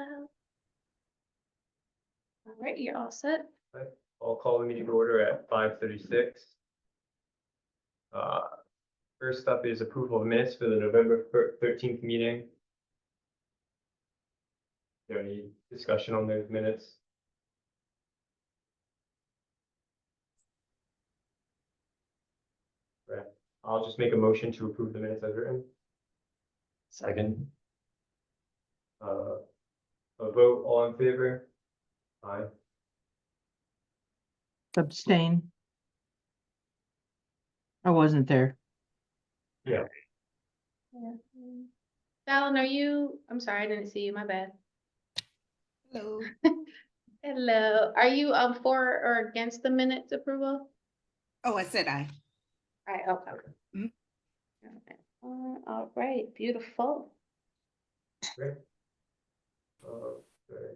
12. All right, you're all set. Right. I'll call the meeting to order at 5:36. First up is approval of minutes for the November 13th meeting. Is there any discussion on those minutes? Right. I'll just make a motion to approve the minutes as written. Second. A vote, all in favor? Aye. Abstain. I wasn't there. Yeah. Yeah. Fallon, I'm sorry, I didn't see you, my bad. Hello. Hello, are you for or against the minutes approval? Oh, I said aye. All right, okay. Mhm. All right, beautiful. Great. Okay.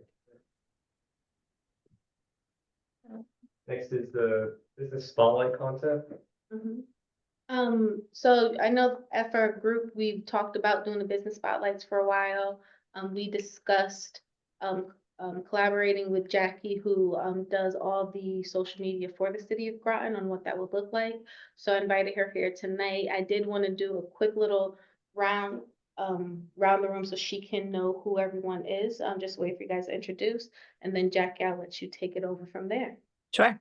Next is the business spotlight concept. So I know for our group, we've talked about doing the business spotlights for a while. We discussed collaborating with Jackie, who does all the social media for the city of Groton, on what that would look like. So I invited her here tonight. I did want to do a quick little round the room so she can know who everyone is. Just wait for you guys to introduce, and then Jackie, I'll let you take it over from there. Sure.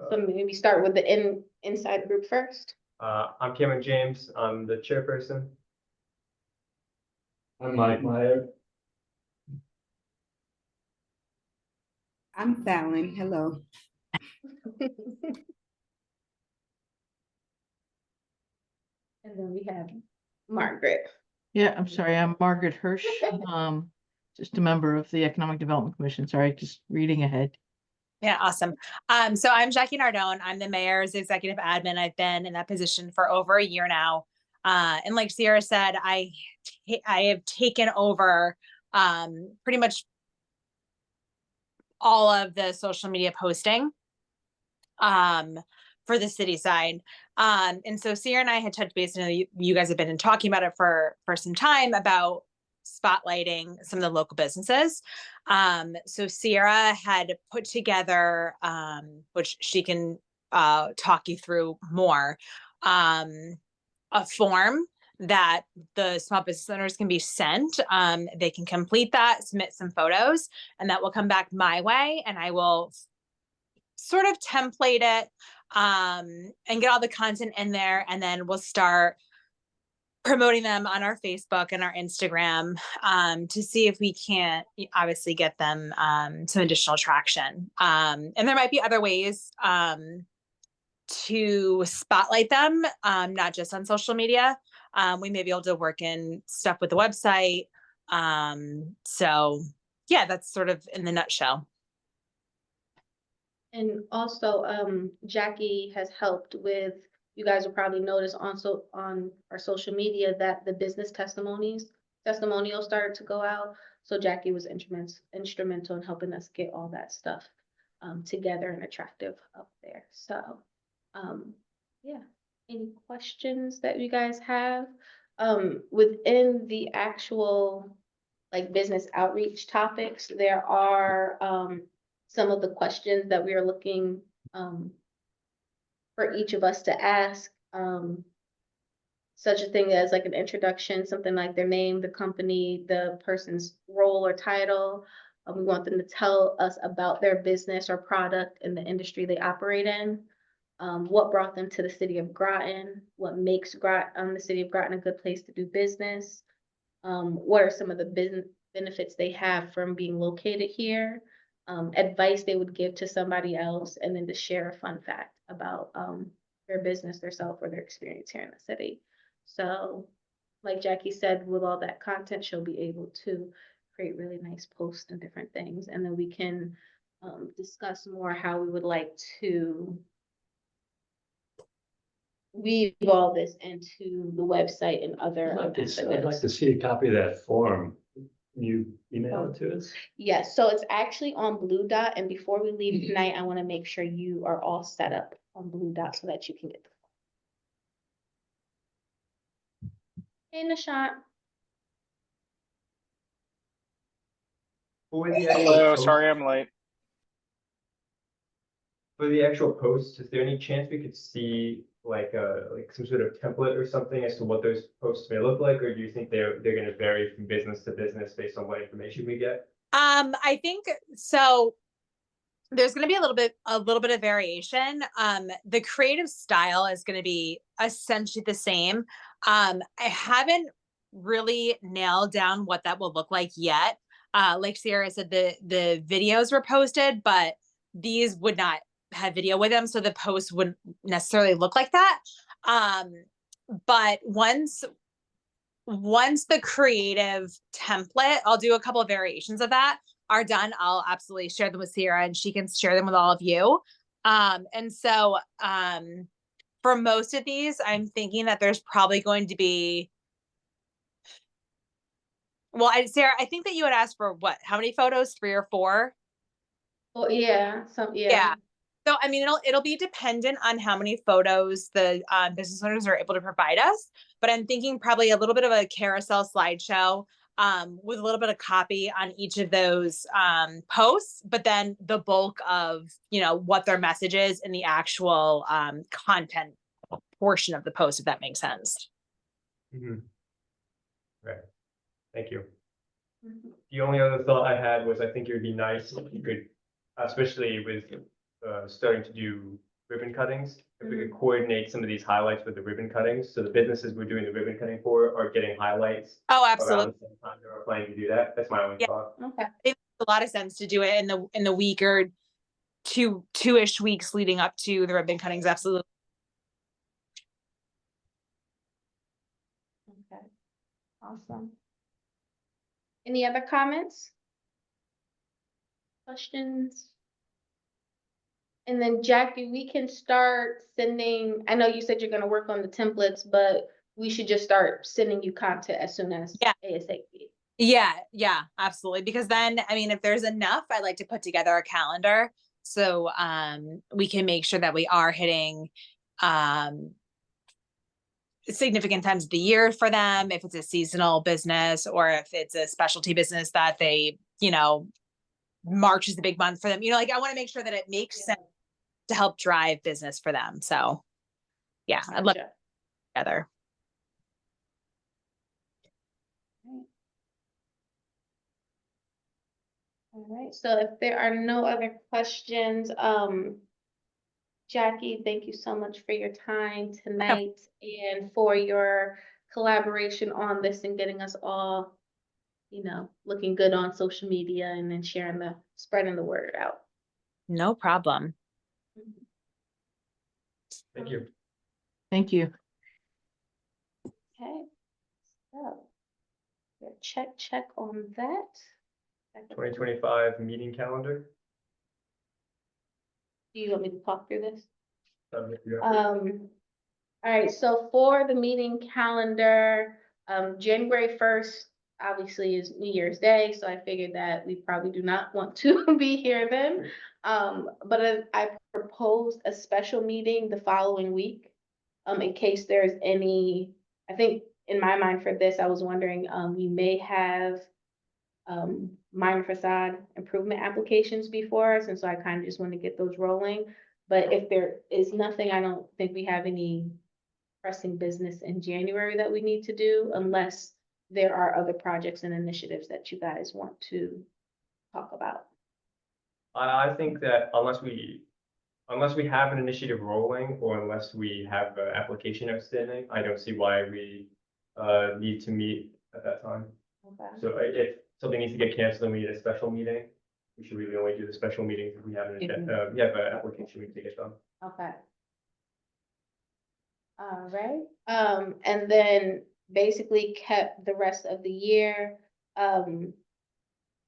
So maybe start with the inside group first. I'm Cameron James. I'm the chairperson. I'm Mike Meyer. I'm Fallon. Hello. And then we have Margaret. Yeah, I'm sorry. I'm Margaret Hirsch. Just a member of the Economic Development Commission. Sorry, just reading ahead. Yeah, awesome. So I'm Jackie Nardone. I'm the mayor's executive admin. I've been in that position for over a year now. And like Sierra said, I have taken over pretty much all of the social media posting for the city side. And so Sierra and I had touched base, and you guys have been talking about it for some time, about spotlighting some of the local businesses. So Sierra had put together, which she can talk you through more, a form that the small business owners can be sent. They can complete that, submit some photos, and that will come back my way, and I will sort of template it and get all the content in there, and then we'll start promoting them on our Facebook and our Instagram to see if we can't obviously get them some additional traction. And there might be other ways to spotlight them, not just on social media. We may be able to work in stuff with the website. So yeah, that's sort of in the nutshell. And also, Jackie has helped with, you guys will probably notice also on our social media that the business testimonials started to go out. So Jackie was instrumental in helping us get all that stuff together and attractive up there. So yeah, any questions that you guys have? Within the actual like business outreach topics, there are some of the questions that we are looking for each of us to ask. Such a thing as like an introduction, something like their name, the company, the person's role or title. We want them to tell us about their business or product in the industry they operate in. What brought them to the city of Groton? What makes the city of Groton a good place to do business? What are some of the business benefits they have from being located here? Advice they would give to somebody else, and then to share a fun fact about their business, their self, or their experience here in the city. So like Jackie said, with all that content, she'll be able to create really nice posts and different things. And then we can discuss more how we would like to weave all this into the website and other I'd like to see a copy of that form. Can you email it to us? Yes, so it's actually on Blue Dot, and before we leave tonight, I want to make sure you are all set up on Blue Dot so that you can get the form. Hey, Nishant. For the actual Hello, post- sorry I'm late. For the actual posts, is there any chance we could see like some sort of template or something as to what those posts may look like, or do you think they're gonna vary from business to business based on what information we get? I think so. There's going to be a little bit of variation. The creative style is going to be essentially the same. I haven't really nailed down what that will look like yet. Like Sierra said, the videos were posted, but these would not have video with them, so the post wouldn't necessarily look like that. But once the creative template, I'll do a couple of variations of that, are done, I'll absolutely share them with Sierra and she can share them with all of you. And so for most of these, I'm thinking that there's probably going to be, well, Sarah, I think that you had asked for what, how many photos, 3 or 4? Oh, yeah, Yeah. So, I mean, it'll be dependent on how many photos the business owners are able to provide us, but I'm thinking probably a little bit of a carousel slideshow with a little bit of copy on each of those posts, but then the bulk of, what their message is in the actual content portion of the post, if that makes sense. Right. Thank you. Mhm. The only other thought I had was I think it would be nice if you could, especially with starting to do ribbon cuttings, if we could coordinate some of these highlights with the ribbon cuttings. So the businesses we're doing the ribbon cutting for are getting highlights Oh, around absolutely. the same time they are planning to do that. That's my only Yeah. thought. Okay. It makes a lot of sense to do it in the week or two-ish weeks leading up to the ribbon cuttings. Absolutely. Okay. Awesome. Any other comments? Questions? And then Jackie, we can start sending, I know you said you're gonna work on the templates, but we should just start sending you content as soon as Yeah. ASAP. Yeah, absolutely. Because then, I mean, if there's enough, I like to put together a calendar so we can make sure that we are hitting significant times of the year for them, if it's a seasonal business or if it's a specialty business that they, March is the big month for them. I want to make sure that it makes sense to help drive business for them. So yeah, I'd love to Gotcha. together. All right, so if there are no other questions, Jackie, thank you so much for your time tonight and for your collaboration on this and getting us all, looking good on social media and then spreading the word out. No problem. Thank you. Thank you. Okay, so check on that. 2025 meeting calendar. Do you want me to talk through this? Yeah. All right, so for the meeting calendar, January 1st, obviously is New Year's Day, so I figured that we probably do not want to be here then. But I proposed a special meeting the following week, in case there's any, I think in my mind for this, I was wondering, we may have minor facade improvement applications before us, and so I kind of just want to get those rolling. But if there is nothing, I don't think we have any pressing business in January that we need to do, unless there are other projects and initiatives that you guys want to talk about. I think that unless we have an initiative rolling or unless we have an application outstanding, I don't see why we need to meet at that time. Okay. So if something needs to get canceled and we need a special meeting, we should really only do the special meetings if we have an application we need to get done. Okay. All right, and then basically kept the rest of the year.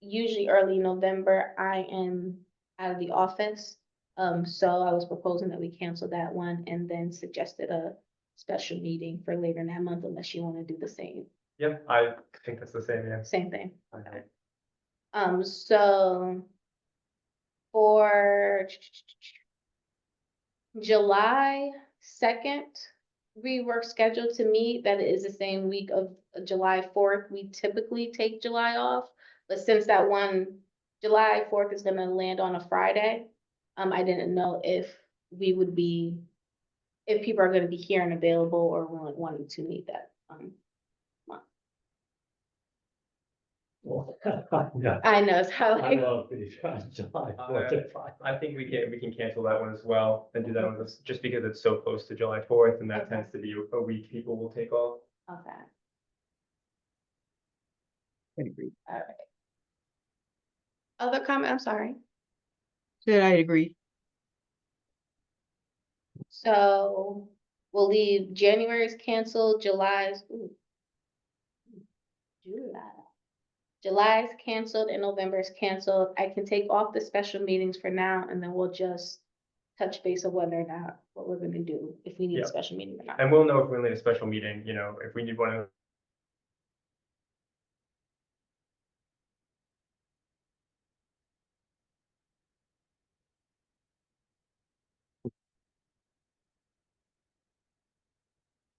Usually early November, I am out of the office. So I was proposing that we cancel that one and then suggested a special meeting for later in that month, unless you want to do the same. Yeah, I think that's the same, yeah. Same thing. Okay. So for July 2nd, we were scheduled to meet. That is the same week of July 4th. We typically take July off, but since that one July 4th is gonna land on a Friday. I didn't know if we would be, if people are gonna be here and available or wanting to meet that. Yeah, I know, it's how I like, love the July 4th and 5. I think we can cancel that one as well and do that one just because it's so close to July 4th and that Okay. tends to be a week people will take off. okay, I agree. all right. Other comment, I'm sorry. Said I agree. So we'll leave January's canceled, July's, July's canceled and November's canceled. I can take off the special meetings for now and then we'll just touch base of whether or not what we're gonna do, if we need Yeah. a special meeting or not. And we'll know if we need a special meeting, you know, if we need one.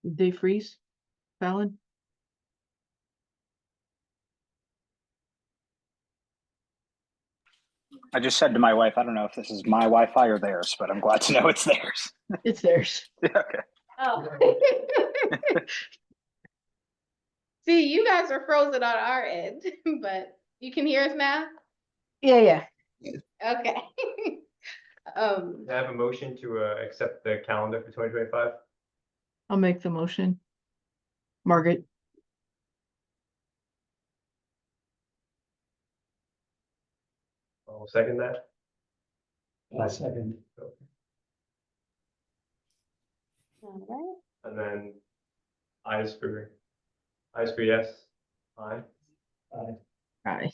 Did they freeze? Fallon? I just said to my wife, I don't know if this is my Wi-Fi or theirs, but I'm glad to know it's theirs. It's theirs. Okay. Oh. See, you guys are frozen on our end, but you can hear us now? Yeah. Okay. I have a motion to accept the calendar for 2025. I'll make the motion. Margaret, I'll second that. I second. All right. And then ayes for yes. Aye. aye.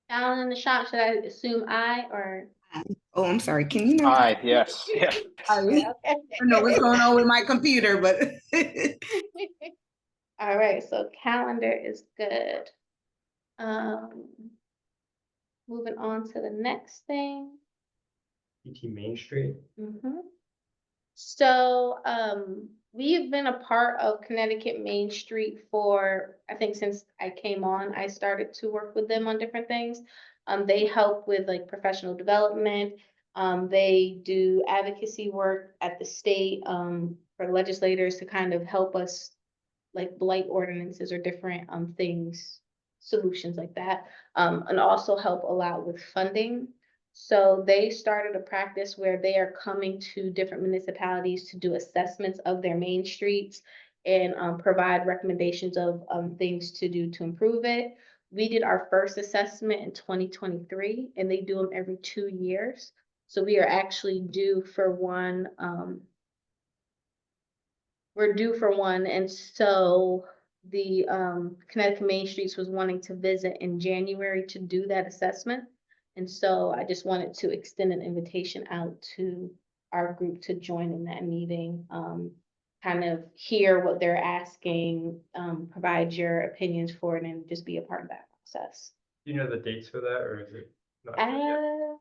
Alan in the shop, should I assume I or? Oh, I'm sorry. Can you not? Aye, yes, yeah. I don't know what's going on with my computer, but All right, so calendar is good. Moving on to the next thing. ET Main Street. So, we've been a part of Connecticut Main Street for, I think since I came on, I started to work with them on different things. They help with like professional development. They do advocacy work at the state, for legislators to kind of help us like blight ordinances or different, things, solutions like that. And also help a lot with funding. So they started a practice where they are coming to different municipalities to do assessments of their main streets and provide recommendations of things to do to improve it. We did our first assessment in 2023, and they do them every 2 years. So we are actually due for one. We're due for one, and so the Connecticut Main Streets was wanting to visit in January to do that assessment. And so I just wanted to extend an invitation out to our group to join in that meeting, kind of hear what they're asking, provide your opinions for it, and just be a part of that process. Do you know the dates for that or is it not sure yet?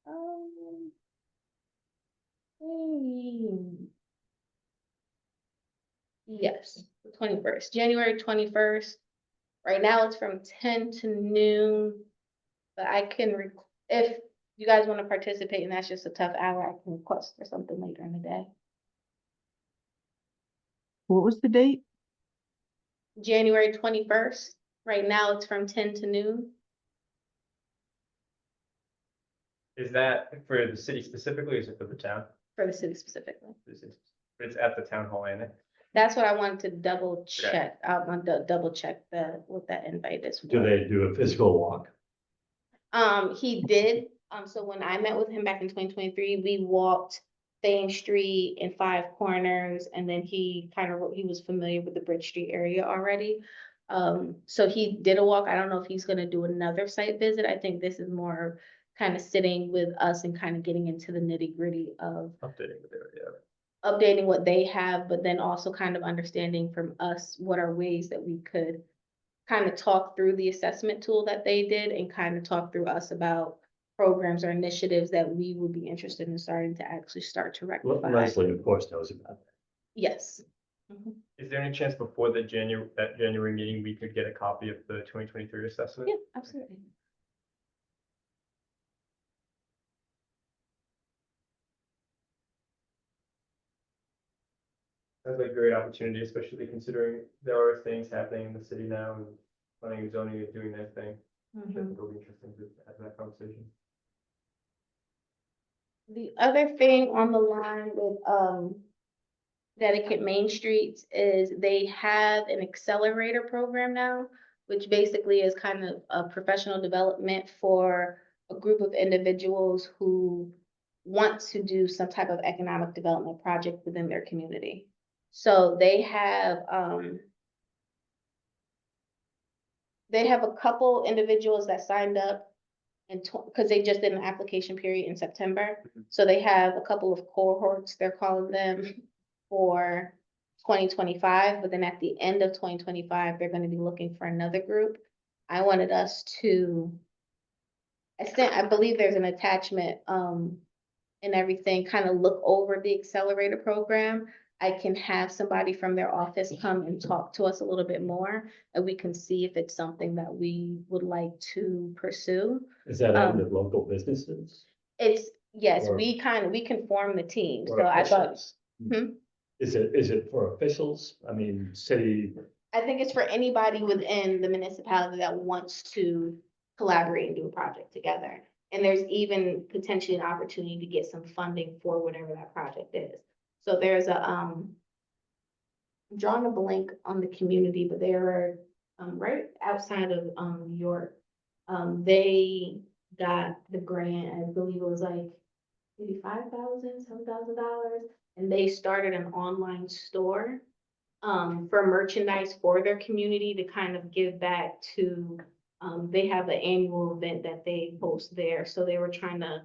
Um, Yes, the 21st, January 21st. Right now it's from 10 to noon. But I can, if you guys want to participate and that's just a tough hour, I can request for something later in the day. What was the date? January 21st. Right now it's from 10 to noon. Is that for the city specifically or is it for the town? For the city specifically. It's at the town hall, ain't it? That's what I wanted to double check. I want to double check what that invite is. Do they do a physical walk? He did. So when I met with him back in 2023, we walked Thames Street and Five Corners, and then he was familiar with the Bridge Street area already. So he did a walk. I don't know if he's gonna do another site visit. I think this is more kind of sitting with us and kind of getting into the nitty gritty of. Updating the area. updating what they have, but then also kind of understanding from us what are ways that we could kind of talk through the assessment tool that they did and kind of talk through us about programs or initiatives that we would be interested in starting to actually start to rectify. Leslie, of course, knows about that. Yes. Mhm. Is there any chance before the January meeting, we could get a copy of the 2023 assessment? Yeah, absolutely. Sounds like a great opportunity, especially considering there are things happening in the city now and planning and zoning is doing their thing. I Mhm. think it'll be interesting to have that conversation. The other thing on the line with, Connecticut Main Streets is they have an accelerator program now, which basically is kind of a professional development for a group of individuals who want to do some type of economic development project within their community. So they have a couple individuals that signed up and because they just did an application period in September. So they have a couple of cohorts, they're calling them, for 2025, but then at the end of 2025, they're gonna be looking for another group. I wanted us to, I believe there's an attachment, and everything, kind of look over the accelerator program. I can have somebody from their office come and talk to us a little bit more, and we can see if it's something that we would like to pursue. Is that aimed at local businesses? It's, yes, Or- we can form the team, or so I thought, officials? Hmm? Is it for officials? I mean, city, I think it's for anybody within the municipality that wants to collaborate and do a project together. And there's even potentially an opportunity to get some funding for whatever that project is. So there's I'm drawing a blank on the community, but they were right outside of New York. They got the grant, I believe it was like maybe $7,000, and they started an online store for merchandise for their community to kind of give back to, they have an annual event that they host there. So they were trying to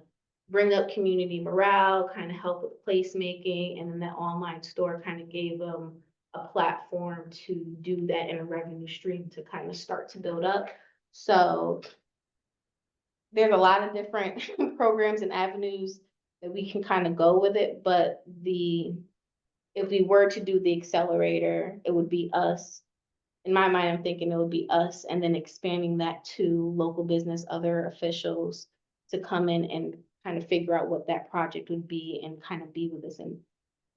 bring up community morale, kind of help with placemaking, and then that online store kind of gave them a platform to do that in a revenue stream to kind of start to build up. So there's a lot of different programs and avenues that we can kind of go with it, but if we were to do the accelerator, it would be us. In my mind, I'm thinking it would be us and then expanding that to local business, other officials to come in and kind of figure out what that project would be and kind of be with us and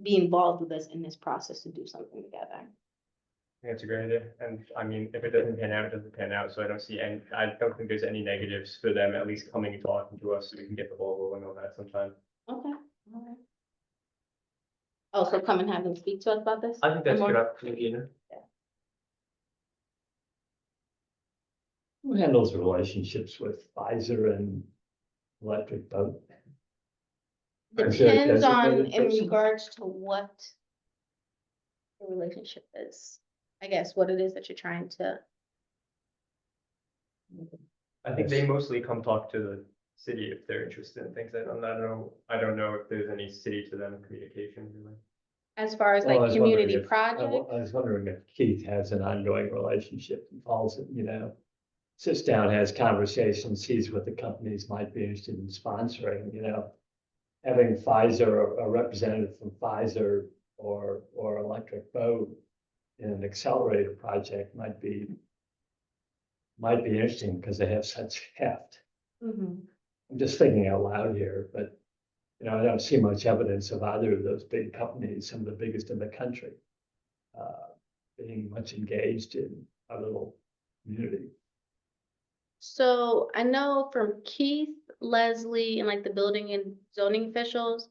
be involved with us in this process to do something together. I think that's a great idea. And I mean, if it doesn't pan out, it doesn't pan out. So I don't think there's any negatives for them at least coming and talking to us so we can get the ball rolling on that sometime. Okay, all right. Oh, so come and have them speak to us about this? I think that's a More- good opportunity, you know? who handles relationships with Pfizer and Electric Boat? Is there a Depends on, designated in person? regards to what the relationship is, I guess, what it is that you're trying to. I think they mostly come talk to the city if they're interested in things. I don't know if there's any city to them communication really. As far as Well, I like was wondering community if- I project, was wondering if Keith has an ongoing relationship and calls it, sits down, has conversations, sees what the companies might be interested in sponsoring, having Pfizer, a representative from Pfizer or Electric Boat in an accelerator project might be interesting because they have such heft. Mhm. I'm just thinking out loud here, but I don't see much evidence of either of those big companies, some of the biggest in the country, being much engaged in our little community. So I know from Keith, Leslie, and like the building and zoning officials,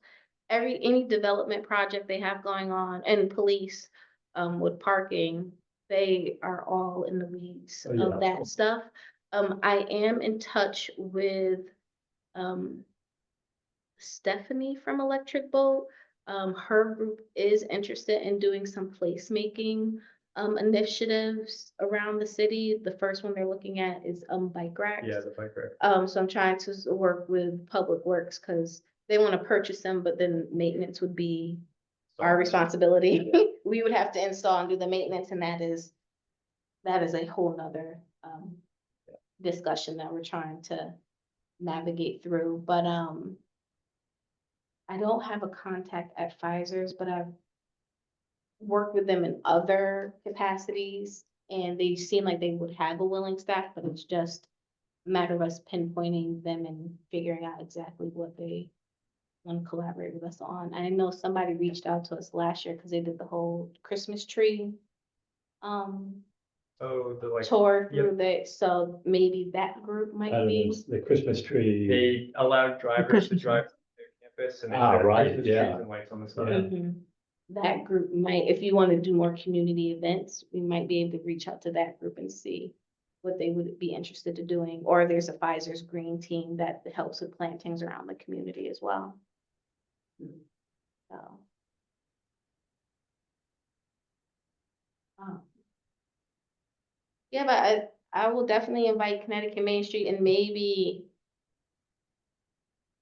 any development project they have going on, and police, with parking, they are all in the weeds Oh, yeah. of that stuff. I am in touch with, Stephanie from Electric Boat. Her group is interested in doing some placemaking initiatives around the city. The first one they're looking at is bike racks. Yeah, the bike rack. So I'm trying to work with Public Works because they want to purchase them, but then maintenance would be our responsibility. We would have to install and do the maintenance, and that is a whole nother, discussion that we're trying to navigate through, but, I don't have a contact at Pfizer's, but I've worked with them in other capacities, and they seem like they would have a willing staff, but it's just a matter of us pinpointing them and figuring out exactly what they want to collaborate with us on. I know somebody reached out to us last year because they did the whole Christmas tree Oh, the like, tour yep. through that, so maybe that group I might don't know, be. the Christmas tree. they allowed drivers to Christmas drive to their campus and they Ah, set up right, Christmas trees yeah. and lights on the side. Yeah. Mhm. That group might, if you want to do more community events, we might be able to reach out to that group and see what they would be interested in doing. Or there's a Pfizer's green team that helps with plantings around the community as well. So. Yeah, but I will definitely invite Connecticut Main Street, and maybe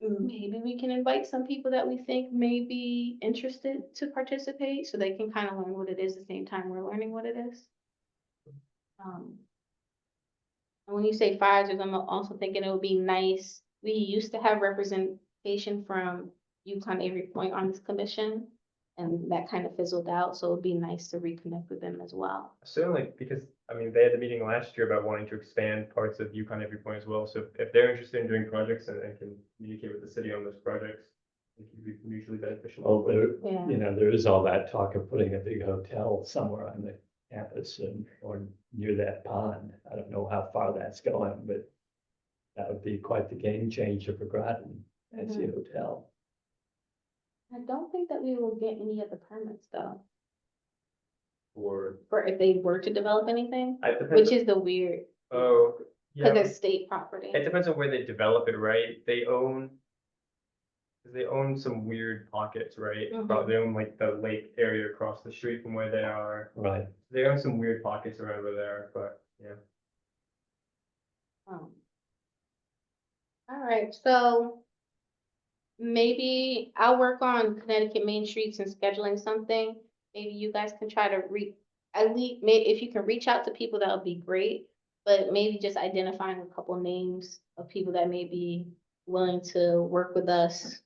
we can invite some people that we think may be interested to participate, so they can kind of learn what it is at the same time we're learning what it is. And when you say Pfizer's, I'm also thinking it would be nice, we used to have representation from UConn Avery Point on this commission, and that kind of fizzled out, so it'd be nice to reconnect with them as well. Certainly, because, I mean, they had the meeting last year about wanting to expand parts of UConn Every Point as well, so if they're interested in doing projects and can communicate with the city on those projects, it can be mutually beneficial. Well, there, Yeah. you know, there is all that talk of putting a big hotel somewhere on the campus and, or near that pond. I don't know how far that's going, but that would be quite the game changer for Groton, as the hotel. I don't think that we will get any of the permits though, Or, for if they were to develop anything, it depends. which is the weird, Oh, yeah. because it's state property. It depends on where they develop it, right? They own some weird pockets, right? Mhm. They own like the lake area across the street from where they are. Right. They own some weird pockets around where they are, but yeah. All right, so maybe I'll work on Connecticut Main Streets and scheduling something. Maybe you guys can try to at least, if you can reach out to people, that would be great. But maybe just identifying a couple names of people that may be willing to work with us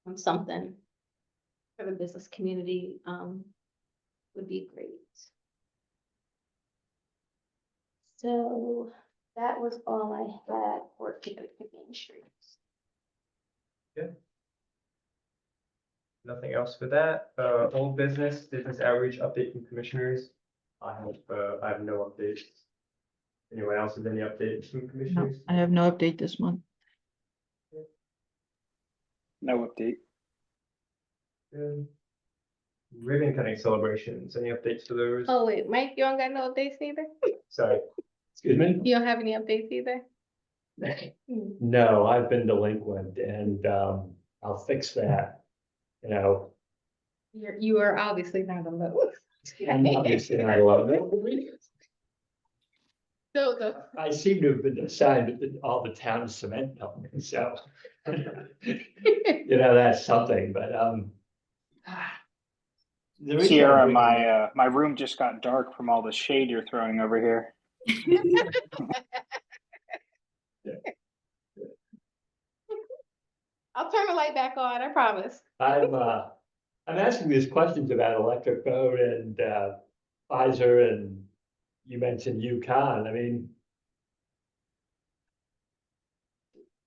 on something for the business community, would be great. So that was all I had for Connecticut Main Streets. Nothing else for that. Old business outreach update from commissioners. I have no updates. Anyone else have any updates from No, commissioners? I have no update this month. No update. Good. Ribbon cutting celebrations. Any updates for those? Oh, wait, Mike, you don't got no updates either? Sorry. Excuse me? You don't have any updates either? No, I've been delinquent and, I'll fix that, you know. You are obviously not alone. I'm obviously not alone. So I seem to have been assigned to all the town cement companies, so. You know, that's something, but, the reason I'm Sierra, bringing it- my room just got dark from all the shade you're throwing over here. I'll turn the light back on, I promise. I'm asking these questions about electric boat and, Pfizer, and you mentioned UConn. I mean,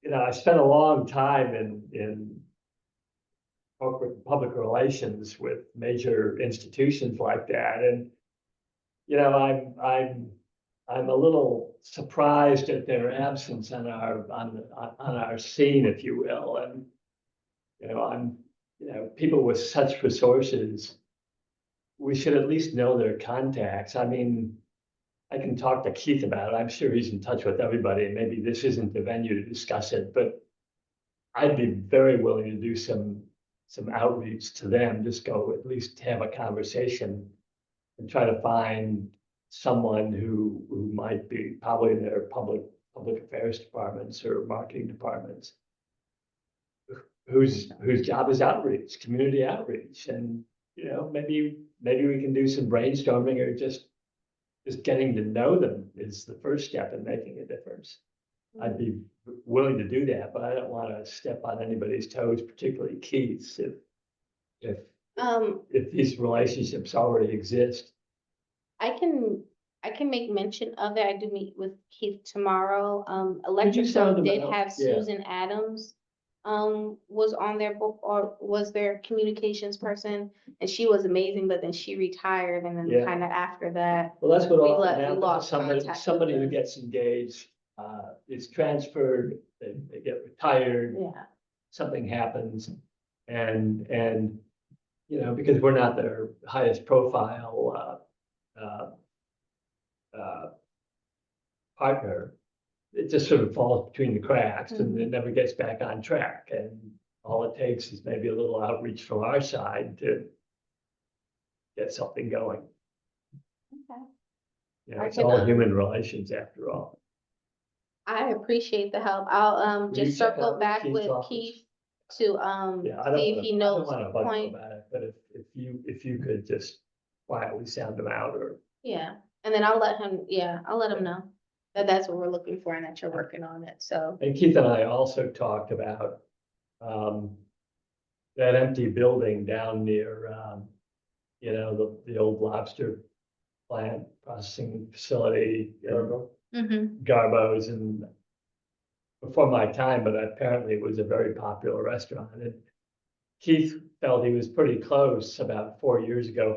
you know, I spent a long time in public relations with major institutions like that, and you know, I'm a little surprised at their absence on our scene, if you will, and you know, people with such resources, we should at least know their contacts. I mean, I can talk to Keith about it. I'm sure he's in touch with everybody, and maybe this isn't the venue to discuss it, but I'd be very willing to do some outreach to them, just go at least have a conversation and try to find someone who might be probably in their public affairs departments or marketing departments, whose job is outreach, community outreach, and maybe we can do some brainstorming, or just getting to know them is the first step in making a difference. I'd be willing to do that, but I don't want to step on anybody's toes, particularly Keith's, if these relationships already exist. I can make mention of it. I do meet with Keith tomorrow. sound Electrical did about- have yeah. Susan Adams, was on their book, or was their communications person, and she was amazing, but then she retired, and then Yeah. kind of after that, Well, that's what We often we happens. lost contact with Somebody who them. gets engaged, is transferred, they get retired, yeah. something happens. And, because we're not their highest profile, partner, it just sort of falls between the cracks and it never gets back on track. And all it takes is maybe a little outreach from our side to get something going. Okay. You know, I it's can, all human relations after all. I appreciate the help. I'll Will you just check circle out back Keith's with office? Keith to Yeah, see if he knows I don't the want to bug point. him about it, but if you could just quietly sound him out, or Yeah, and then I'll let him know that that's what we're looking for and that you're working on it, so. and Keith and I also talked about that empty building down near the old lobster plant processing facility. Garbo's, and before my time, but apparently it was a very popular restaurant. And Keith felt he was pretty close about 5 years ago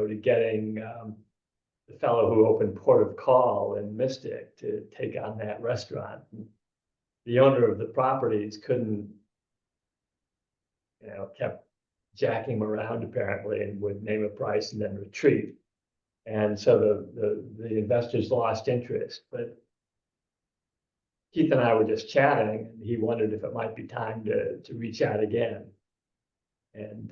to getting the fellow who opened Port of Call in Mystic to take on that restaurant. And the owner of the properties couldn't, kept jacking him around apparently, and would name a price and then retreat. And so the investors lost interest, but Keith and I were just chatting, and he wondered if it might be time to reach out again. And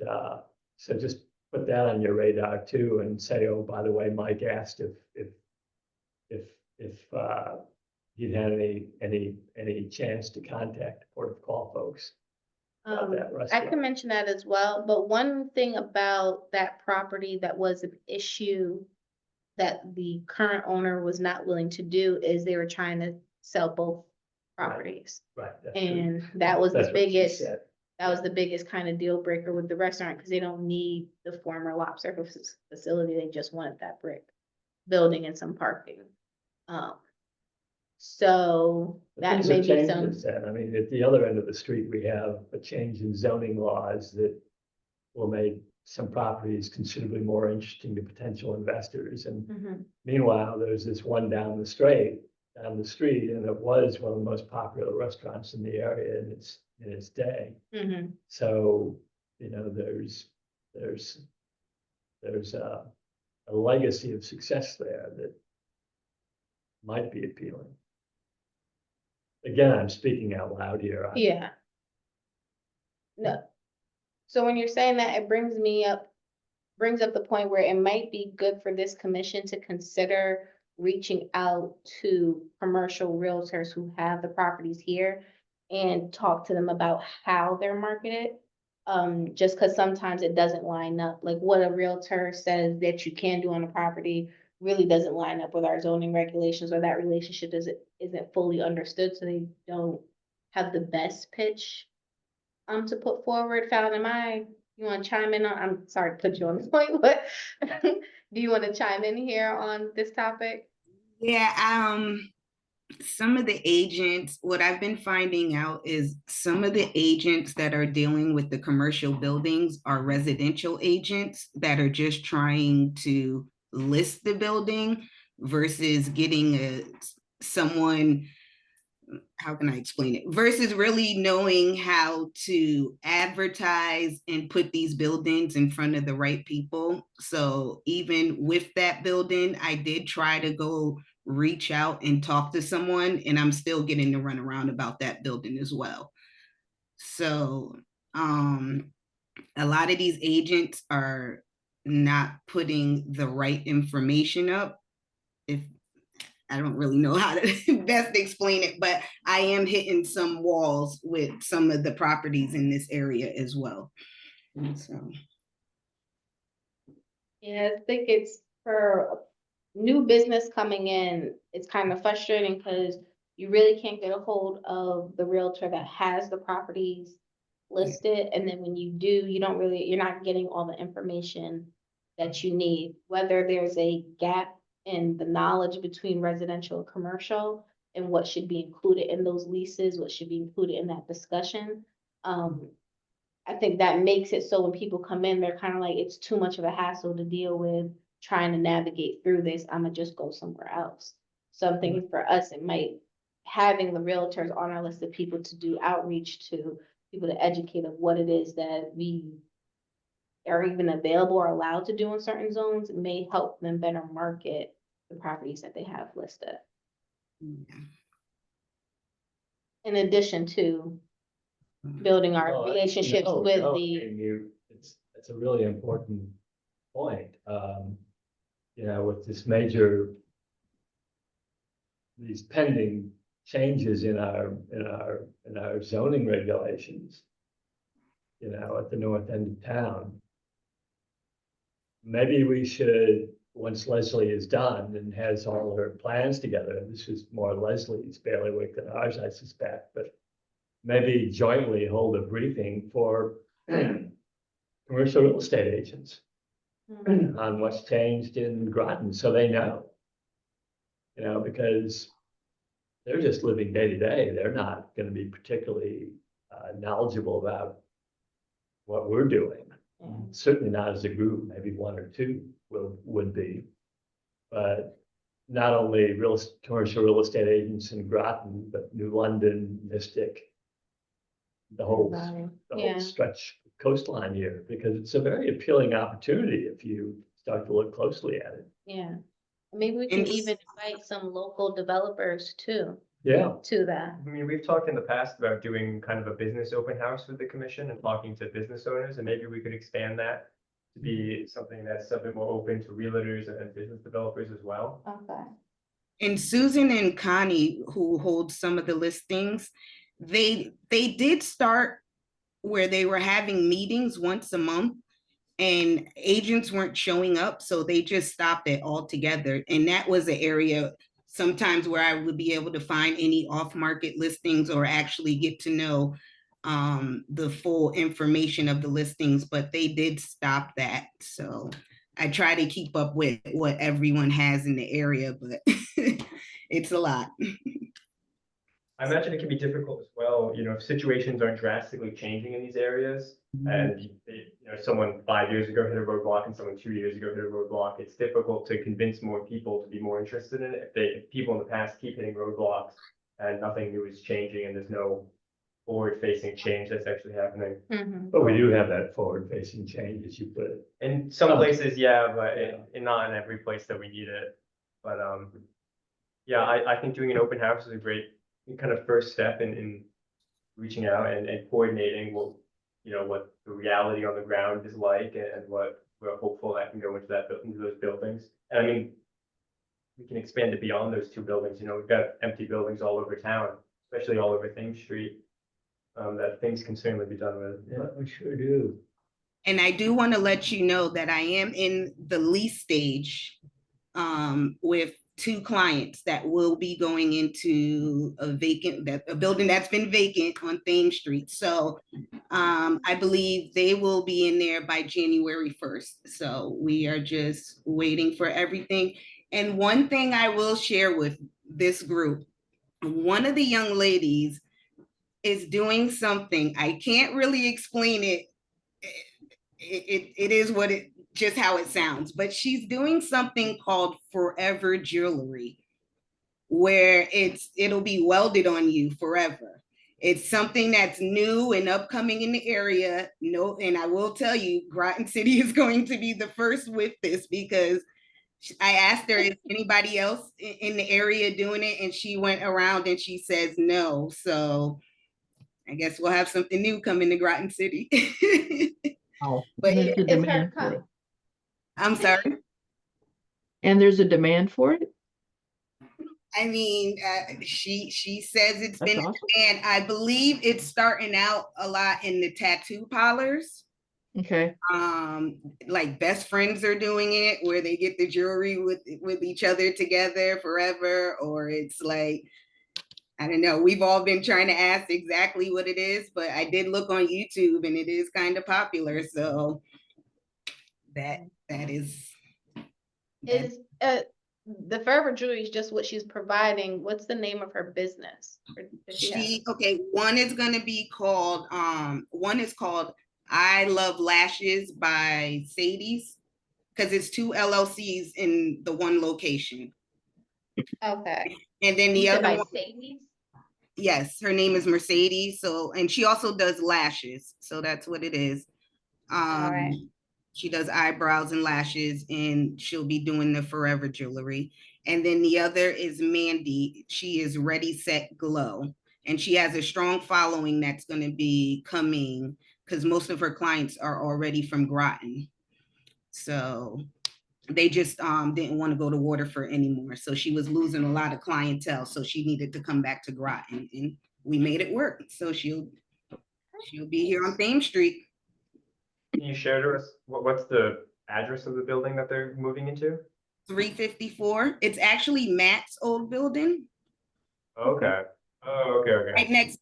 so just put that on your radar too, and say, oh, by the way, Mike asked if he'd had any chance to contact the Port of Call folks about that I restaurant. can mention that as well, but one thing about that property that was an issue that the current owner was not willing to do is they were trying to sell both properties. Right. That's true. And that was That's the what she biggest, said. that was the biggest kind of deal breaker with the restaurant, because they don't need the former lobster facility. They just wanted that brick building and some parking. So But that things may have be changed some, since then. I mean, at the other end of the street, we have a change in zoning laws that will make some properties considerably more interesting to potential investors. And Mhm. meanwhile, there's this one down the street, and it was one of the most popular restaurants in the area in its day. Mhm. So, there's a legacy of success there that might be appealing. Again, I'm speaking out loud here. Yeah. No. So when you're saying that, it brings up the point where it might be good for this commission to consider reaching out to commercial realtors who have the properties here and talk to them about how they're marketed. Just because sometimes it doesn't line up, like what a realtor says that you can do on a property really doesn't line up with our zoning regulations, or that relationship isn't fully understood, so they don't have the best pitch to put forward. Fallon, you want to chime in on, I'm sorry to put you on the point, but do you want to chime in here on this topic? Yeah, some of the agents, what I've been finding out is some of the agents that are dealing with the commercial buildings are residential agents that are just trying to list the building versus getting someone, how can I explain it? Versus really knowing how to advertise and put these buildings in front of the right people. So even with that building, I did try to go reach out and talk to someone, and I'm still getting the runaround about that building as well. So a lot of these agents are not putting the right information up. If I don't really know how to best explain it, but I am hitting some walls with some of the properties in this area as well. So Yeah, I think it's for new business coming in, it's kind of frustrating because you really can't get a hold of the realtor that has the properties listed. And then when you do, you're not getting all the information that you need, whether there's a gap in the knowledge between residential and commercial and what should be included in those leases, what should be included in that discussion. I think that makes it so when people come in, they're kind of like, it's too much of a hassle to deal with trying to navigate through this. I'm gonna just go somewhere else. So I'm thinking for us, it might, having the realtors on our list of people to do outreach to, people to educate of what it is that we are even available or allowed to do in certain zones, may help them better market the properties that they have listed. In addition to building our Well, relationships no, with no, the. I mean, it's a really important point. You know, with these pending changes in our zoning regulations, you know, at the north end of town. Maybe we should, once Leslie is done and has all her plans together, this is more Leslie's bailiwick than ours, I suspect, but maybe jointly hold a briefing for commercial real estate agents on what's changed in Groton, so they know. You know, because they're just living day to day. They're not going to be particularly knowledgeable about what we're doing. Certainly not as a group, maybe one or two would be. But not only commercial real estate agents in Groton, but New London, Mystic, the whole stretch coastline here, because it's a very appealing opportunity if you start to look closely at it. Yeah, maybe we can even invite some local developers too. Yeah. To that. I mean, we've talked in the past about doing kind of a business open house with the commission and talking to business owners, and maybe we could expand that to be something that's a bit more open to realtors and business developers as well. Okay. And Susan and Connie, who hold some of the listings, they did start where they were having meetings once a month and agents weren't showing up, so they just stopped it altogether. And that was an area sometimes where I would be able to find any off-market listings or actually get to know the full information of the listings, but they did stop that. So I try to keep up with what everyone has in the area, but it's a lot. I imagine it can be difficult as well, you know, if situations aren't drastically changing in these areas. And someone 5 years ago hit a roadblock and someone 2 years ago hit a roadblock. It's difficult to convince more people to be more interested in it. If people in the past keep hitting roadblocks and nothing new is changing and there's no forward-facing change that's actually happening. But we do have that forward-facing change, as you put it. In some places, yeah, but not in every place that we need it. But yeah, I think doing an open house is a great kind of first step in reaching out and coordinating what the reality on the ground is like, and what we're hopeful that can go into those buildings. And I mean, we can expand it beyond those two buildings. You know, we've got empty buildings all over town, especially all over Thames Street, that things can certainly be done with. Yeah, we sure do. And I do want to let you know that I am in the lease stage with 2 clients that will be going into a building that's been vacant on Thames Street. So I believe they will be in there by January 1st. So we are just waiting for everything. And one thing I will share with this group, one of the young ladies is doing something. I can't really explain it. It is what it just how it sounds, but she's doing something called forever jewelry, where it'll be welded on you forever. It's something that's new and upcoming in the area. No, and I will tell you, Groton City is going to be the first with this, because I asked her, is anybody else in the area doing it? And she went around and she says no. So I guess we'll have something new coming to Groton City. Oh, But there's a demand for it. I'm sorry. And there's a demand for it? I mean, she says it's That's been, awesome. and I believe it's starting out a lot in the tattoo parlors. Okay, Like best friends are doing it where they get the jewelry with each other together forever, or it's like, I don't know. We've all been trying to ask exactly what it is, but I did look on YouTube and it is kind of popular. So that is that. Is, the Forever Jewelry is just what she's providing. What's the name of her business? Or does she have? Okay, one is gonna be called one is called I Love Lashes by Sadie's, because it's two LLCs in the one location. Okay. And then the You said other by one, Sadie's? yes, her name is Mercedes. So, and she also does lashes. So that's what it is. All right. She does eyebrows and lashes, and she'll be doing the Forever Jewelry. And then the other is Mandy. She is Ready, Set, Glow. And she has a strong following that's going to be coming because most of her clients are already from Groton. So they just didn't want to go to Waterford anymore. So she was losing a lot of clientele. So she needed to come back to Groton, and we made it work. So she'll be here on Thames Street. Can you share to us what's the address of the building that they're moving into? 354. It's actually Matt's old building. Okay. Oh, okay.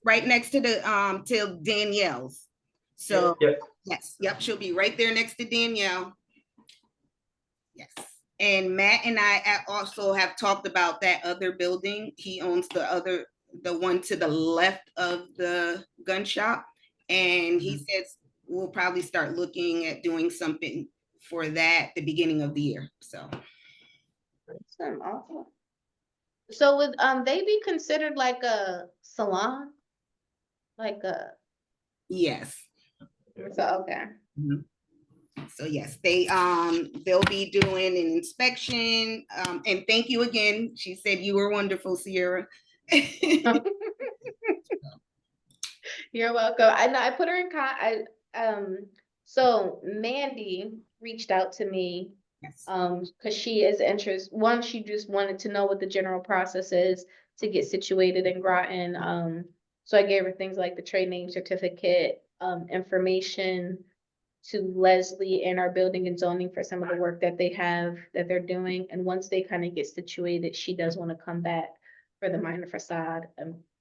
Right next to the till Danielle's. So Yep. yes, yep, she'll be right there next to Danielle. Yes. And Matt and I also have talked about that other building. He owns the one to the left of the gun shop. And he says we'll probably start looking at doing something for that the beginning of the year. So Awesome. So would they be considered like a salon? Like a, yes. so okay. Mhm. So yes, they'll be doing an inspection. And thank you again. She said you were wonderful, Sierra. You're welcome. I know I put her in so Mandy reached out to me Yes. because she is interested. One, she just wanted to know what the general process is to get situated in Groton. So I gave her things like the trade name certificate, information to Leslie and our building and zoning for some of the work that they're doing. And once they kind of get situated, she does want to come back for the minor facade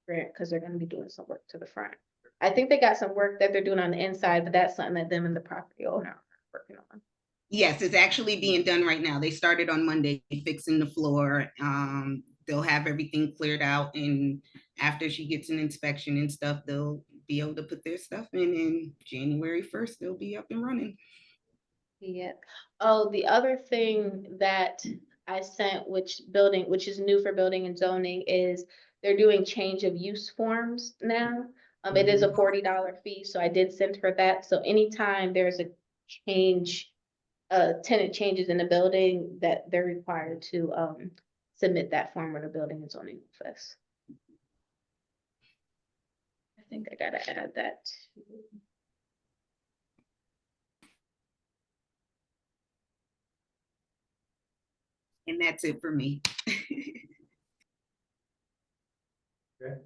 grant because they're going to be doing some work to the front. I think they got some work that they're doing on the inside, but that's something that them and the property owner are working on. Yes, it's actually being done right now. They started on Monday fixing the floor. They'll have everything cleared out, and after she gets an inspection and stuff, they'll be able to put their stuff in. And January 1st, they'll be up and running. Yeah. Oh, the other thing that I sent, which is new for building and zoning, is they're doing change of use forms now. It is a $40 fee, so I did send her that. So anytime there's a change, tenant changes in the building, that they're required to submit that form with the building and zoning office. I think I gotta add that too. And that's it for me. Okay.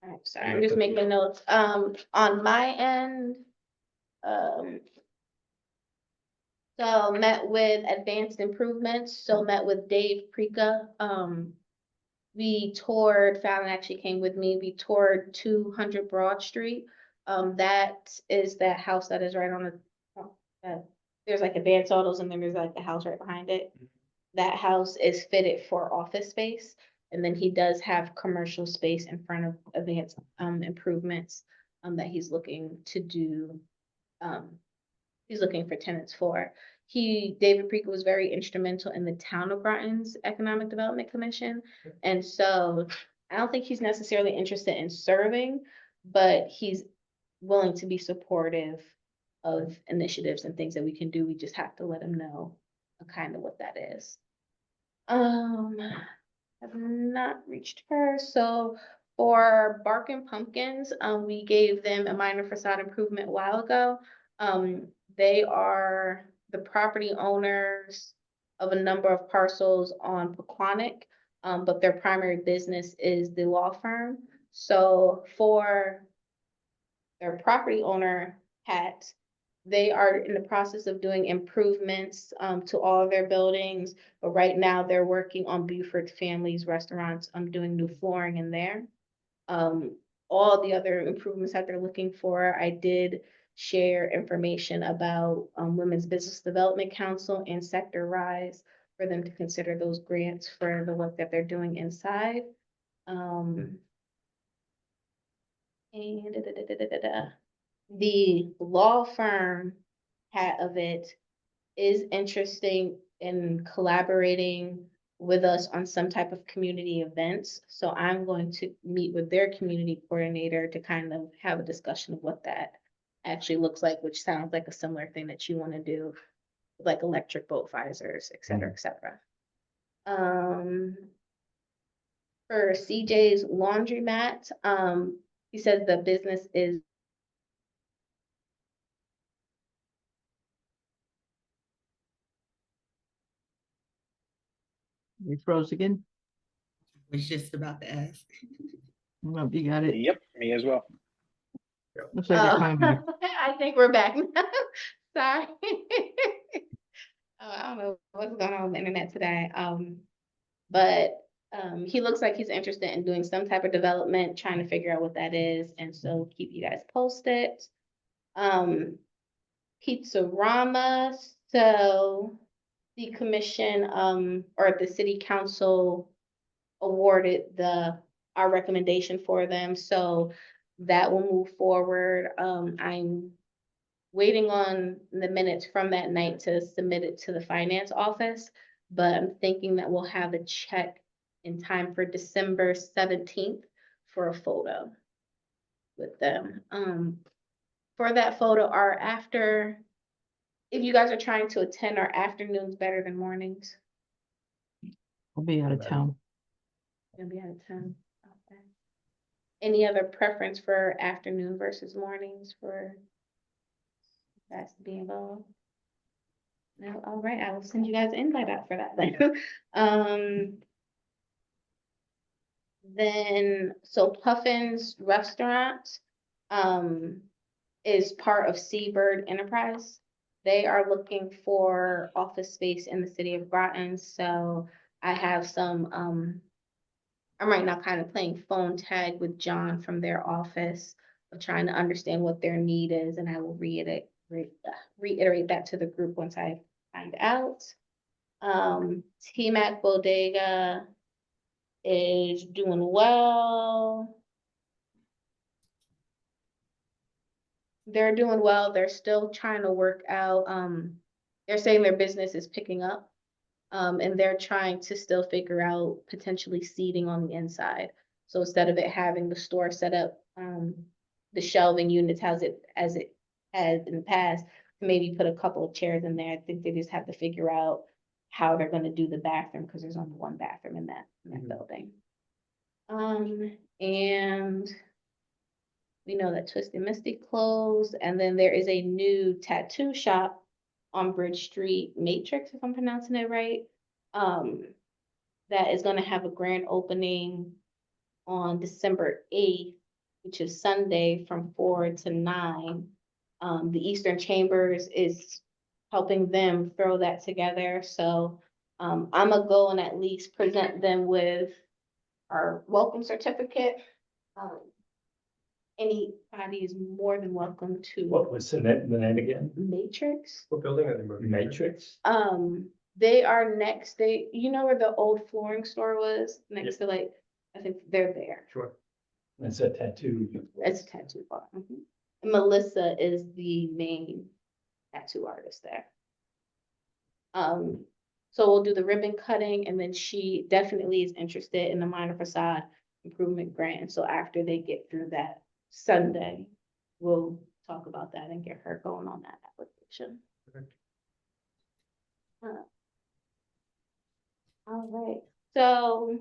I'm sorry, I'm just making notes. On my end, so met with Advanced Improvements, so met with Dave Prika. We toured, Fallon actually came with me, we toured 200 Broad Street. That is that house that is right on the, there's like Advanced Autos and then there's like the house right behind it. That house is fitted for office space. And then he does have commercial space in front of Advanced Improvements that he's looking to do. He's looking for tenants for. David Preeka was very instrumental in the town of Groton's Economic Development Commission. And so I don't think he's necessarily interested in serving, but he's willing to be supportive of initiatives and things that we can do. We just have to let him know kind of what that is. I've not reached her. So for Barkin Pumpkins, we gave them a minor facade improvement a while ago. They are the property owners of a number of parcels on Pequannock. but their primary business is the law firm. So for their property owner hat, they are in the process of doing improvements to all of their buildings. But right now they're working on Buford Family's restaurants, doing new flooring in there. All the other improvements that they're looking for, I did share information about Women's Business Development Council and Sector Rise for them to consider those grants for the work that they're doing inside. And the law firm hat of it is interesting in collaborating with us on some type of community events. So I'm going to meet with their community coordinator to kind of have a discussion of what that actually looks like, which sounds like a similar thing that you want to do, like electric boat visors, et cetera, et cetera. For CJ's laundromat, he says the business is You froze again? Was just about to ask. Well, you got it. Yep, me as well. Looks like you're coming back. I think we're back now. Sorry. I don't know what's going on with the internet today. But he looks like he's interested in doing some type of development, trying to figure out what that is, and so keep you guys posted. Pizzarama, so the commission or the city council awarded our recommendation for them, so that will move forward. I'm waiting on the minutes from that night to submit it to the finance office, but I'm thinking that we'll have a check in time for December 17th for a photo with them. For that photo, if you guys are trying to attend, are afternoons better than mornings? I'll be out of town. Gonna be out of town. Okay. Any other preference for afternoon versus mornings for guys to be involved? No, all right, I will send you guys an invite out for that then. Then, so Puffin's Restaurant, is part of Seabird Enterprise. They are looking for office space in the city of Groton, so I have some, I'm right now kind of playing phone tag with John from their office of trying to understand what their need is, and I will reiterate that to the group once I find out. T-MAK Bodega is doing well. They're doing well. They're still trying to work out. They're saying their business is picking up. And they're trying to still figure out potentially seating on the inside. So instead of it having the store set up, the shelving units as it has in the past, maybe put a couple of chairs in there. I think they just have to figure out how they're gonna do the bathroom, because there's only one bathroom in that building. And we know that Twisted Misty closed, and then there is a new tattoo shop on Bridge Street, Matrix, if I'm pronouncing it right. That is gonna have a grand opening on December 8th, which is Sunday from 4 to 9. The Eastern Chambers is helping them throw that together, so I'm gonna go and at least present them with our welcome certificate. Anybody is more than welcome to. What was the name again? Matrix. What building are they moving? to? Matrix? They are next, you know where the old flooring store was, next to like, I think they're there. Sure. It's a tattoo. It's a tattoo bar. Mhm. And Melissa is the main tattoo artist there. So we'll do the ribbon cutting, and then she definitely is interested in the minor facade improvement grant. So after they get through that Sunday, we'll talk about that and get her going on that application. Okay. All right, so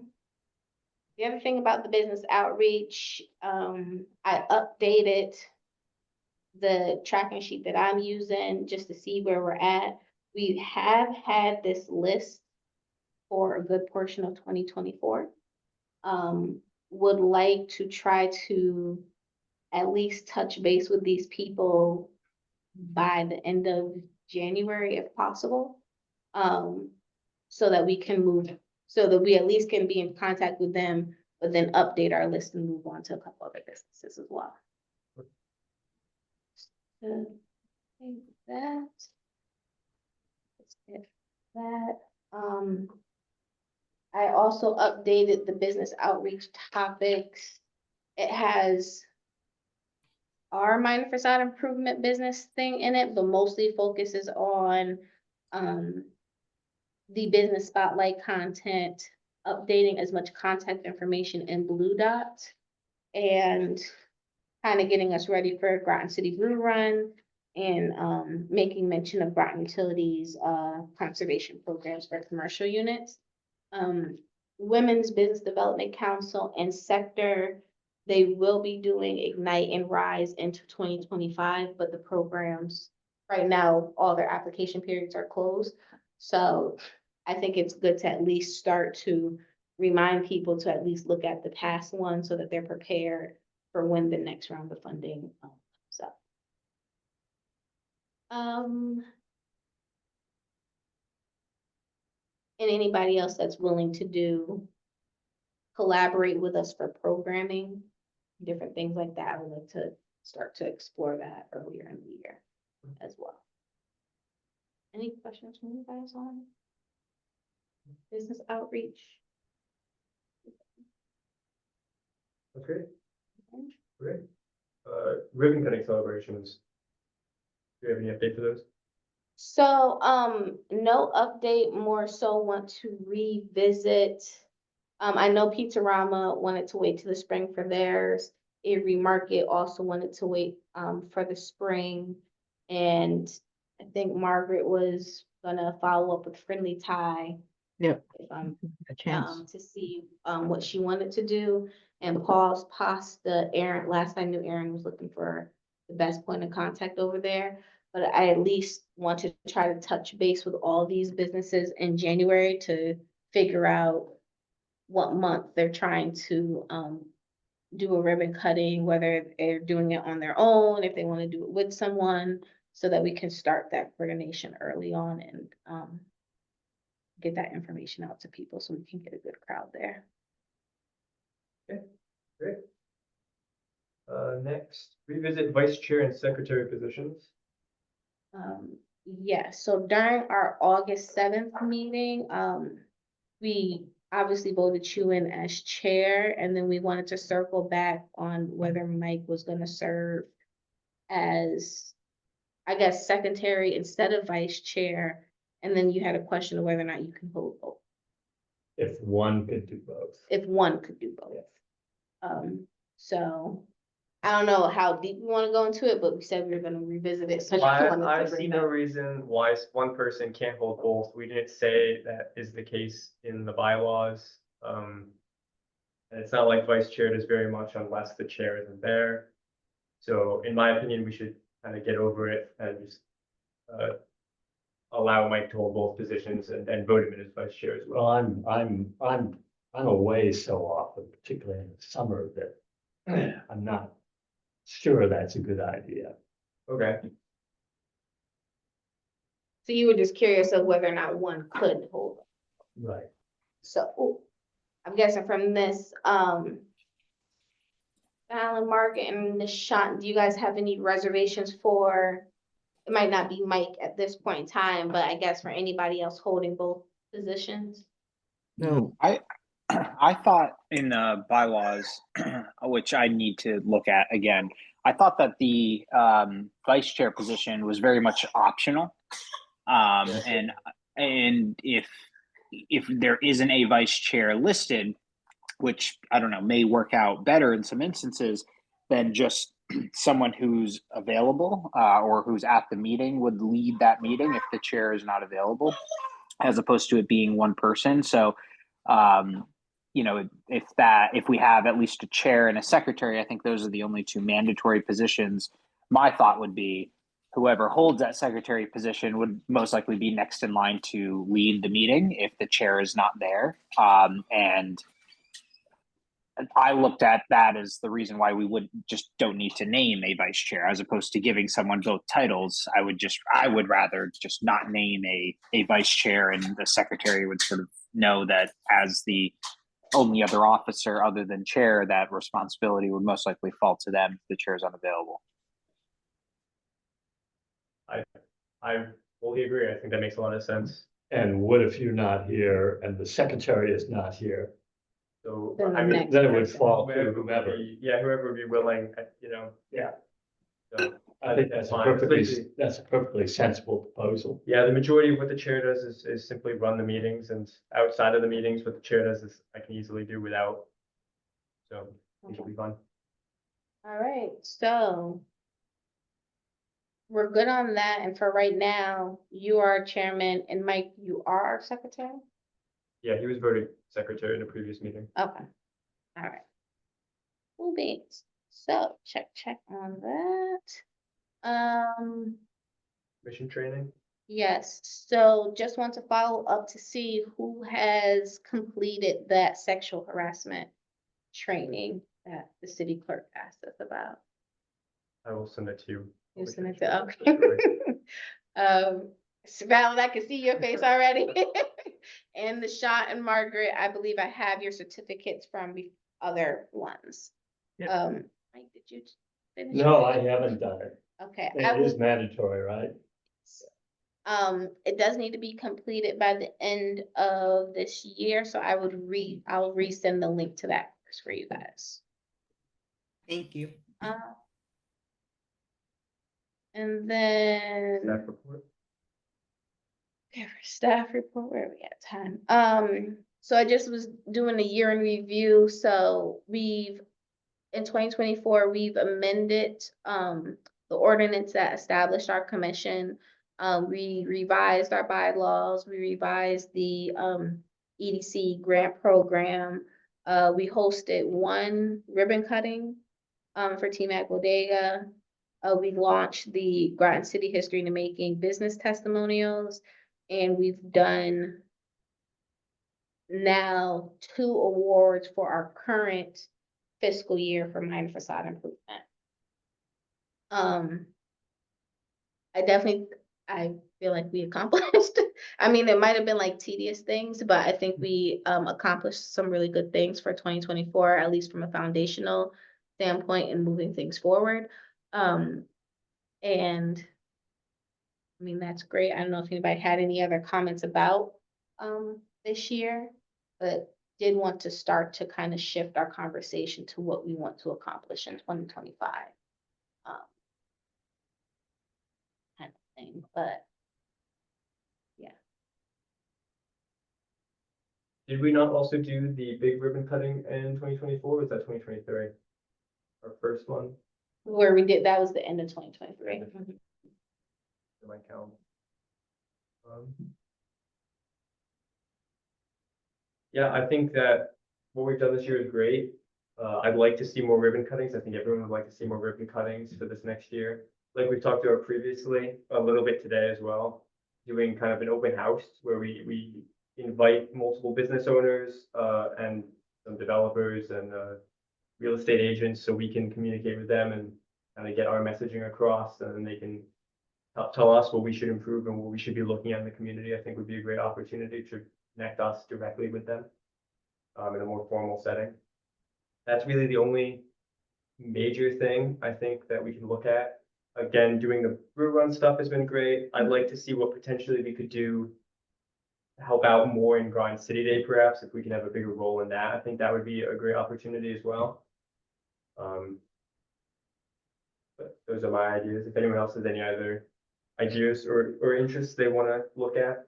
the other thing about the business outreach, I updated the tracking sheet that I'm using just to see where we're at. We have had this list for a good portion of 2024. Would like to try to at least touch base with these people by the end of January if possible. So that we can move, so that we at least can be in contact with them, but then update our list and move on to a couple other businesses as well. So, I think that. That's it. That, I also updated the business outreach topics. It has our minor facade improvement business thing in it, but mostly focuses on the business spotlight content, updating as much contact information in Blue Dot, and kind of getting us ready for Groton City Brew Run, and making mention of Groton Utilities conservation programs for commercial units. Women's Business Development Council and sector, they will be doing Ignite and Rise into 2025, but the programs, right now, all their application periods are closed. So I think it's good to at least start to remind people to at least look at the past one so that they're prepared for when the next round of funding comes up. And anybody else that's willing to collaborate with us for programming, different things like that, I would like to start to explore that earlier in the year as well. Any questions from you guys on business outreach? Okay, great. Ribbon cutting celebrations. Do you have any update for those? So, no update, more so want to revisit. I know Pizzarama wanted to wait till the spring for theirs. Avery Market also wanted to wait, for the spring. And I think Margaret was gonna follow up with Friendly Tie. Yep. If I'm, A chance. to see, what she wanted to do. And Paul's Pasta, Aaron, last I knew Aaron was looking for the best point of contact over there. But I at least want to try to touch base with all these businesses in January to figure out what month they're trying to do a ribbon cutting, whether they're doing it on their own, if they want to do it with someone, so that we can start that coordination early on and get that information out to people so we can get a good crowd there. Okay, great. Next, revisit vice chair and secretary positions. Yes, so during our August 7th meeting, we obviously voted you in as chair, and then we wanted to circle back on whether Mike was gonna serve as, I guess, secretary instead of vice chair. And then you had a question of whether or not you can hold both, If one could do both. if one could do both. So I don't know how deep we want to go into it, but we said we were gonna revisit it. So I wanted to I bring see that. no reason why one person can't hold both. We didn't say that is the case in the bylaws. And it's not like vice chair does very much unless the chair isn't there. So in my opinion, we should kind of get over it and just allow Mike to hold both positions and vote him in as vice chair as well. Well, I'm away so often, particularly in the summer, that I'm not sure that's a good idea. Okay, So you were just curious of whether or not one could hold it. Right. So I'm guessing from this, Alan, Mark, and Nishant, do you guys have any reservations for, it might not be Mike at this point in time, but I guess for anybody else holding both positions? No, I thought in the bylaws, which I need to look at again, I thought that the vice chair position was very much optional. And if there isn't a vice chair listed, which I don't know, may work out better in some instances than just someone who's available or who's at the meeting would lead that meeting if the chair is not available, as opposed to it being one person. So, you know, if we have at least a chair and a secretary, I think those are the only two mandatory positions. My thought would be whoever holds that secretary position would most likely be next in line to lead the meeting if the chair is not there. And I looked at that as the reason why we don't need to name a vice chair, as opposed to giving someone both titles. I would rather just not name a vice chair, and the secretary would sort of know that as the only other officer other than chair, that responsibility would most likely fall to them if the chair is unavailable. I fully agree. I think that makes a lot of sense. And what if you're not here and the secretary is not here? So, Then the I mean, next Then it would person. fall to whoever would whomever. be- yeah, whoever would be willing, you know. Yeah. So, I think that's a fine. perfectly sensible proposal. Yeah, the majority of what the chair does is simply run the meetings, and outside of the meetings, what the chair does is I can easily do without. So it should be fun. All right, so we're good on that, and for right now, you are chairman, and Mike, you are our secretary? Yeah, he was voted secretary in a previous meeting. Okay, all right. Cool beans. So check on that. Mission training. Yes, so just want to follow up to see who has completed that sexual harassment training that the city clerk asked us about. I will send it to you. You sent it to, okay. Valid, I can see your face already. And the Shaw and Margaret, I believe I have your certificates from the other ones. Yep. Mike, did you finish? No, I haven't done it. Okay, I It is will, mandatory, right? it does need to be completed by the end of this year, so I'll resend the link to that course for you guys. Thank you. And then. Staff report. Okay, for staff report, where are we at time? So I just was doing a year in review, so in 2024, we've amended, the ordinance that established our commission. We revised our bylaws, we revised the, EDC grant program. We hosted one ribbon cutting, for T-MAK Bodega. We launched the Groton City History in the Making business testimonials, and we've done now 2 awards for our current fiscal year for minor facade improvement. I feel like we accomplished. I mean, it might have been like tedious things, but I think we accomplished some really good things for 2024, at least from a foundational standpoint and moving things forward. And I mean, that's great. I don't know if anybody had any other comments about this year, but did want to start to kind of shift our conversation to what we want to accomplish in 2025. Kind of thing, but yeah. Did we not also do the big ribbon cutting in 2024? Was that 2023? Our first one? Where we did, that was the end of 2023. In my count. Yeah, I think that what we've done this year is great. I'd like to see more ribbon cuttings. I think everyone would like to see more ribbon cuttings for this next year. Like we talked about previously, a little bit today as well, doing kind of an open house where we invite multiple business owners and some developers and real estate agents, so we can communicate with them and kind of get our messaging across, and then they can tell us what we should improve and what we should be looking at in the community. I think would be a great opportunity to connect us directly with them in a more formal setting. That's really the only major thing I think that we can look at. Again, doing the brew run stuff has been great. I'd like to see what potentially we could do to help out more in Grind City Day, perhaps, if we can have a bigger role in that. I think that would be a great opportunity as well. But those are my ideas. If anyone else has any other ideas or interests they want to look at.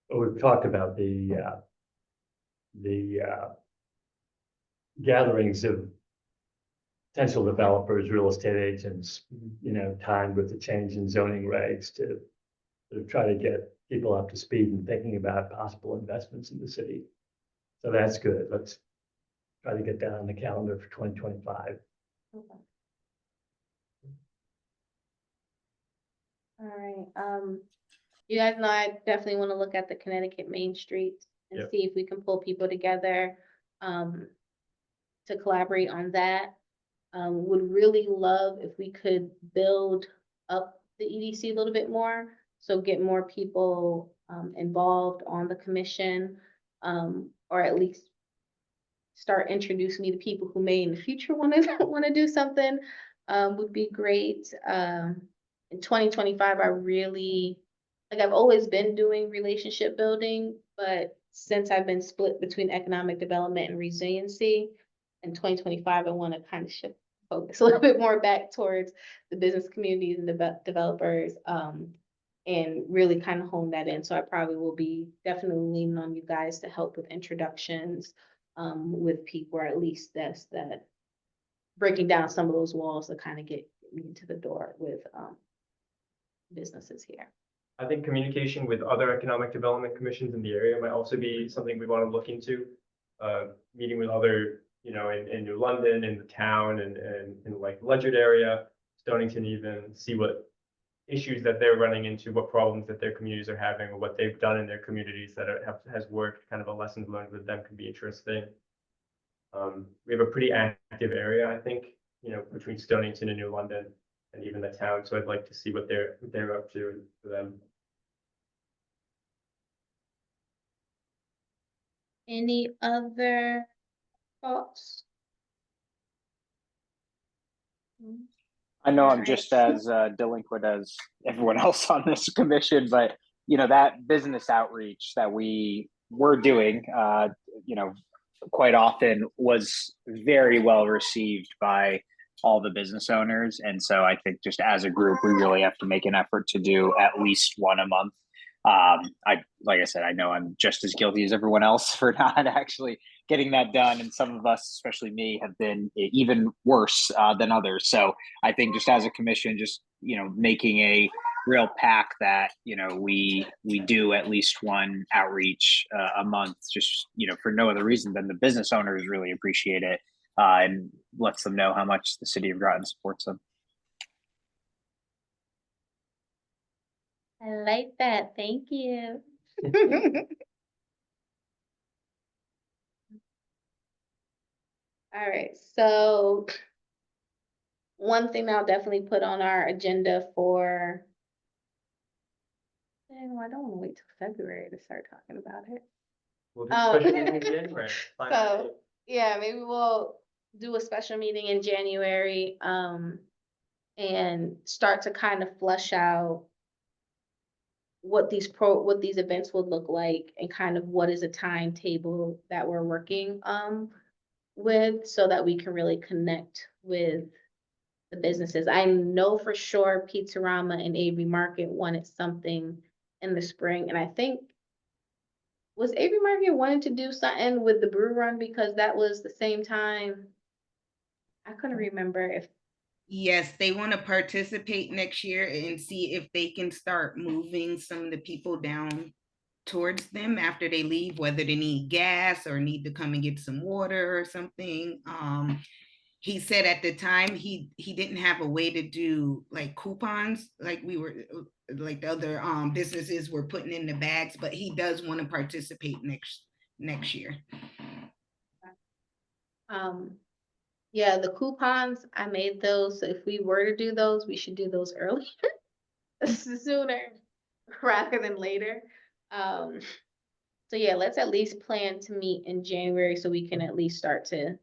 We've talked about the gatherings of potential developers, real estate agents, you know, timed with the change in zoning regs to sort of try to get people up to speed and thinking about possible investments in the city. So that's good. Let's try to get that on the calendar for 2025. Okay. All right, you guys know I definitely want to look at the Connecticut Main Street and Yep. see if we can pull people together, to collaborate on that. Would really love if we could build up the EDC a little bit more, so get more people, involved on the commission, or at least start introducing me to people who may in the future want to want to do something, would be great. In 2025, I really, like, I've always been doing relationship building, but since I've been split between economic development and resiliency, in 2025, I want to kind of shift focus a little bit more back towards the business communities and developers, and really kind of hone that in. So I probably will be definitely leaning on you guys to help with introductions, with people, or at least that breaking down some of those walls to kind of get me into the door with, businesses here. I think communication with other economic development commissions in the area might also be something we want to look into. Meeting with other, in New London, in the town, and in like Ledyard area, Stonington, even see what issues that they're running into, what problems that their communities are having, or what they've done in their communities that has worked. Kind of a lessons learned with them could be interesting. We have a pretty active area, I think, between Stonington and New London, and even the town. So I'd like to see what they're up to for them. Any other thoughts? I know I'm Alright. just as delinquent as everyone else on this commission, but that business outreach that we were doing, quite often was very well received by all the business owners. And so I think just as a group, we really have to make an effort to do at least one a month. Like I said, I know I'm just as guilty as everyone else for not actually getting that done. And some of us, especially me, have been even worse than others. So I think just as a commission, just, making a real pact that, we do at least one outreach a month, just, for no other reason than the business owners really appreciate it, and lets them know how much the city of Groton supports them. I like that. Thank you. All right, so one thing I'll definitely put on our agenda for, I don't want to wait till February to start talking about it. We'll do a special meeting in January. Fine. So, yeah, maybe we'll do a special meeting in January, and start to kind of flush out what these events would look like, and kind of what is a timetable that we're working, with, so that we can really connect with the businesses. I know for sure Pizzarama and Avery Market wanted something in the spring, and I think, was Avery Market wanting to do something with the brew run, because that was the same time? I couldn't remember if, Yes, they want to participate next year and see if they can start moving some of the people down towards them after they leave, whether they need gas or need to come and get some water or something. He said at the time he didn't have a way to do like coupons like we were, like the other businesses were putting in the bags, but he does want to participate next year. yeah, the coupons, I made those. So if we were to do those, we should do those earlier, sooner rather than later. So yeah, let's at least plan to meet in January so we can at least start to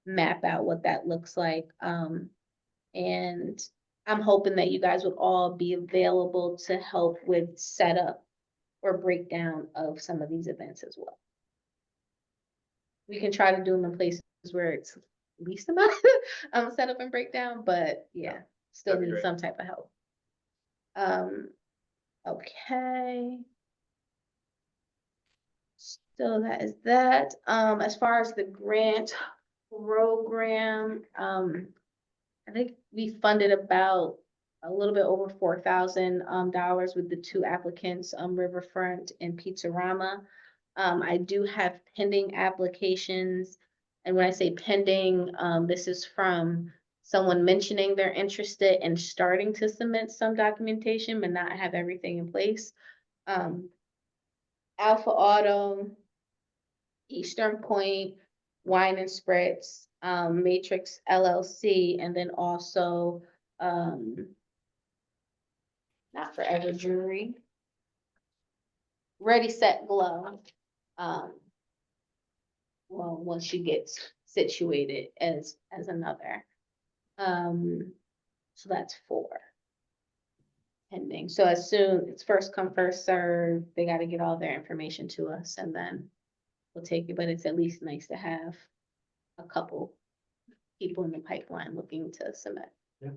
map out what that looks like. And I'm hoping that you guys would all be available to help with setup or breakdown of some of these events as well. We can try to do them in places where it's least amount of setup and breakdown, but yeah, still That'd be need great. some type of help. Okay. So that is that. As far as the grant program, I think we funded about a little bit over $4,000 with the two applicants, Riverfront and Pizzarama. I do have pending applications, and when I say pending, this is from someone mentioning they're interested in starting to submit some documentation, but not have everything in place. Alpha Auto, Eastern Point, Wine and Spritz, Matrix LLC, and then also, not Forever Jewelry. Ready, Set, Glow. Well, once she gets situated as another. So that's 4 pending. So as soon, it's first come, first served, they gotta get all their information to us and then we'll take it, but it's at least nice to have a couple people in the pipeline looking to submit. Yeah.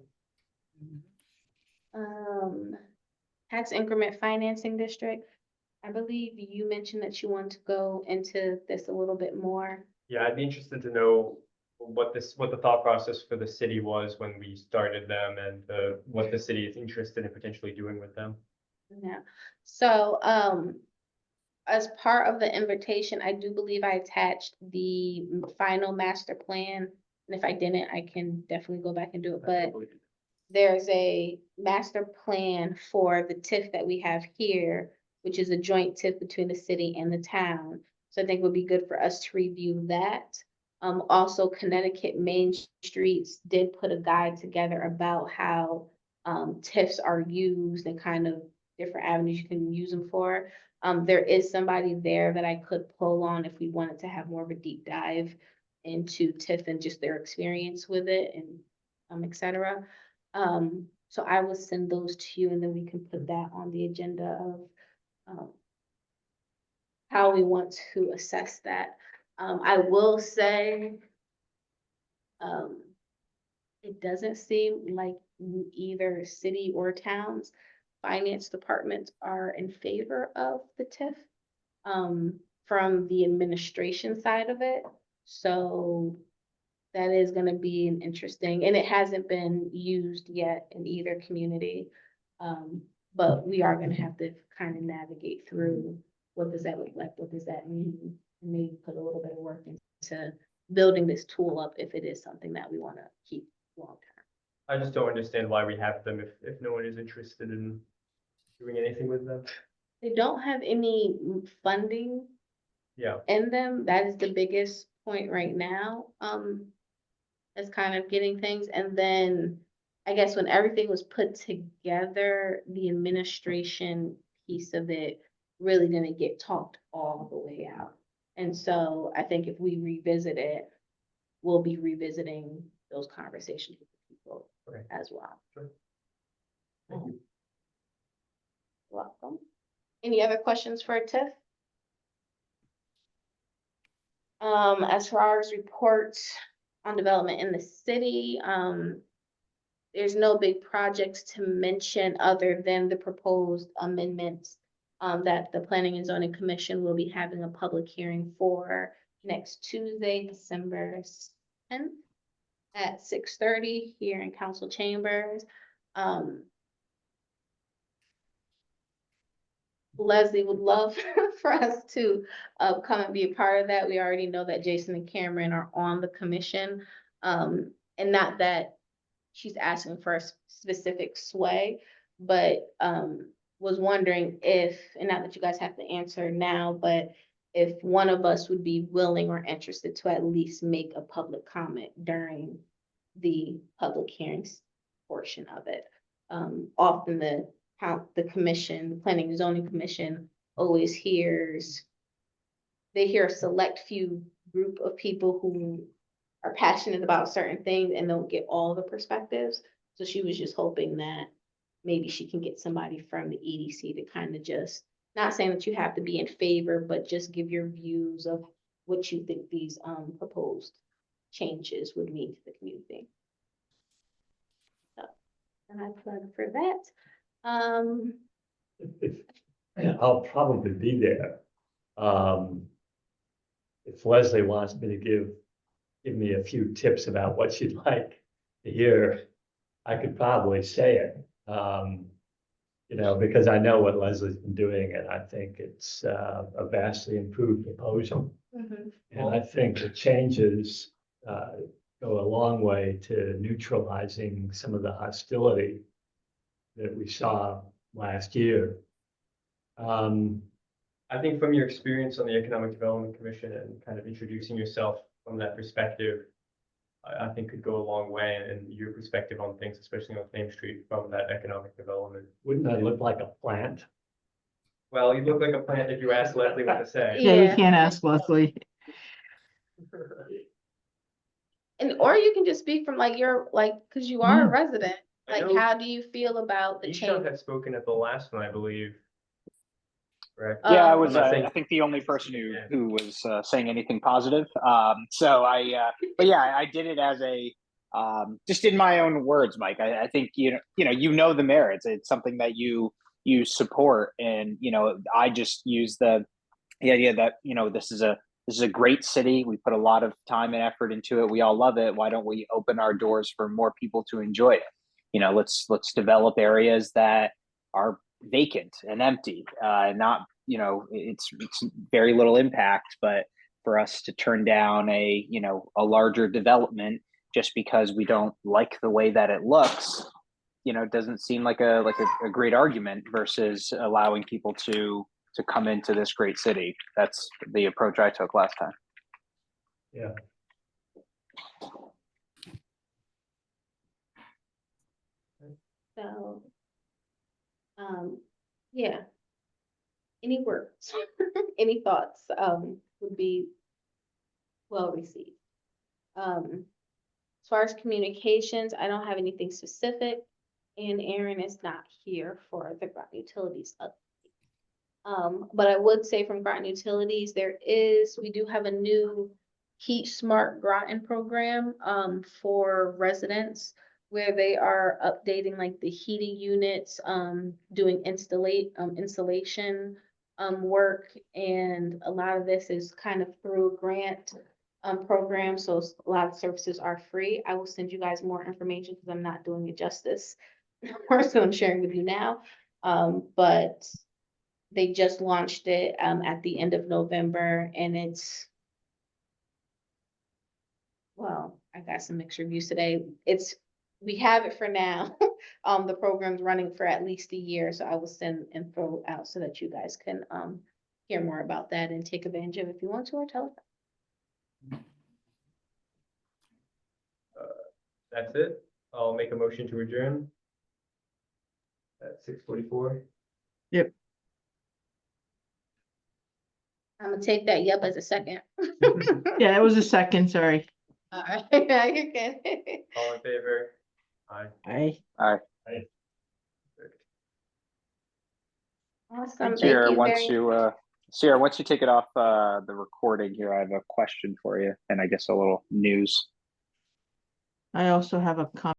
Tax increment financing district. I believe you mentioned that you want to go into this a little bit more. Yeah, I'd be interested to know what the thought process for the city was when we started them and what the city is interested in potentially doing with them. Yeah, so, as part of the invitation, I do believe I attached the final master plan. And if I didn't, I can definitely go back and do it, but there's a master plan for the TIF that we have here, which is a joint TIF between the city and the town. So I think it would be good for us to review that. Also Connecticut Main Streets did put a guide together about how TIFs are used and kind of different avenues you can use them for. There is somebody there that I could pull on if we wanted to have more of a deep dive into TIF and just their experience with it and et cetera. So I will send those to you and then we can put that on the agenda of how we want to assess that. I will say, it doesn't seem like either city or towns finance departments are in favor of the TIF from the administration side of it. So that is going to be an interesting, and it hasn't been used yet in either community. But we are going to have to kind of navigate through what does that look like? What does that mean? And maybe put a little bit of work into building this tool up if it is something that we want to keep long term. I just don't understand why we have them if no one is interested in doing anything with them. They don't have any funding Yeah, in them. That is the biggest point right now. As kind of getting things. And then I guess when everything was put together, the administration piece of it really didn't get talked all the way out. And so I think if we revisit it, we'll be revisiting those conversations with the people Okay. as well. Sure. Thank you. Welcome. Any other questions for Tiff? As far as reports on development in the city, there's no big projects to mention other than the proposed amendments that the Planning and Zoning Commission will be having a public hearing for next Tuesday, December 10th at 6:30 here in council chambers. Leslie would love for us to come and be a part of that. We already know that Jason and Cameron are on the commission. And not that she's asking for a specific sway, but was wondering if, and not that you guys have to answer now, but if one of us would be willing or interested to at least make a public comment during the public hearings portion of it. Often the commission, the Planning and Zoning Commission always they hear a select few group of people who are passionate about certain things and don't get all the perspectives. So she was just hoping that maybe she can get somebody from the EDC to kind of just, not saying that you have to be in favor, but just give your views of what you think these proposed changes would mean to the community. So, and I plug for that. I'll probably be there. If Leslie wants me to give me a few tips about what she'd like to hear, I could probably say it. Because I know what Leslie's been doing, and I think it's a vastly improved proposal. Mhm. And I think the changes go a long way to neutralizing some of the hostility that we saw last year. I think from your experience on the Economic Development Commission and kind of introducing yourself from that perspective, I think could go a long way, and your perspective on things, especially on Thames Street from that economic development. Wouldn't I look like a plant? Well, you look like a plant if you ask Leslie what to say. Yeah, you Yeah. can't ask Leslie. And, or you can just speak from like your, like, cause you are a resident, I like, know how do you feel about the Isha change? had spoken at the last one, I believe. Correct. Yeah, I Um, was. I'm not saying- I think the only person who was saying anything positive. So but yeah, I did it as a just in my own words, Mike. I think you know the merits. It's something that you support, and I just use the idea that this is a great city. We put a lot of time and effort into it. We all love it. Why don't we open our doors for more people to enjoy it? Let's develop areas that are vacant and empty. Not it's very little impact, but for us to turn down a larger development just because we don't like the way that it looks, doesn't seem like a great argument versus allowing people to come into this great city. That's the approach I took last time. Yeah. So, yeah. Any words, any thoughts, would be well received. As far as communications, I don't have anything specific, and Aaron is not here for the Groton Utilities update. But I would say from Groton Utilities, we do have a new Heat Smart Groton program, for residents, where they are updating like the heating units, doing installation work, and a lot of this is kind of through a grant program, so a lot of services are free. I will send you guys more information because I'm not doing it justice. So I'm sharing with you now, but they just launched it at the end of November, and well, I got some mixed reviews today. We have it for now. The program's running for at least a year, so I will send info out so that you guys can hear more about that and take advantage of it if you want to, or tell them. That's it. I'll make a motion to adjourn at 6:44. Yep. I'm gonna take that yep as a second. Yeah, it was a second, sorry. All right, you're good. All in favor? Aye. I Awesome, thank Sierra, you once very. Sierra, once you take it off the recording here, I have a question for you, and I guess a little news. also have a comment.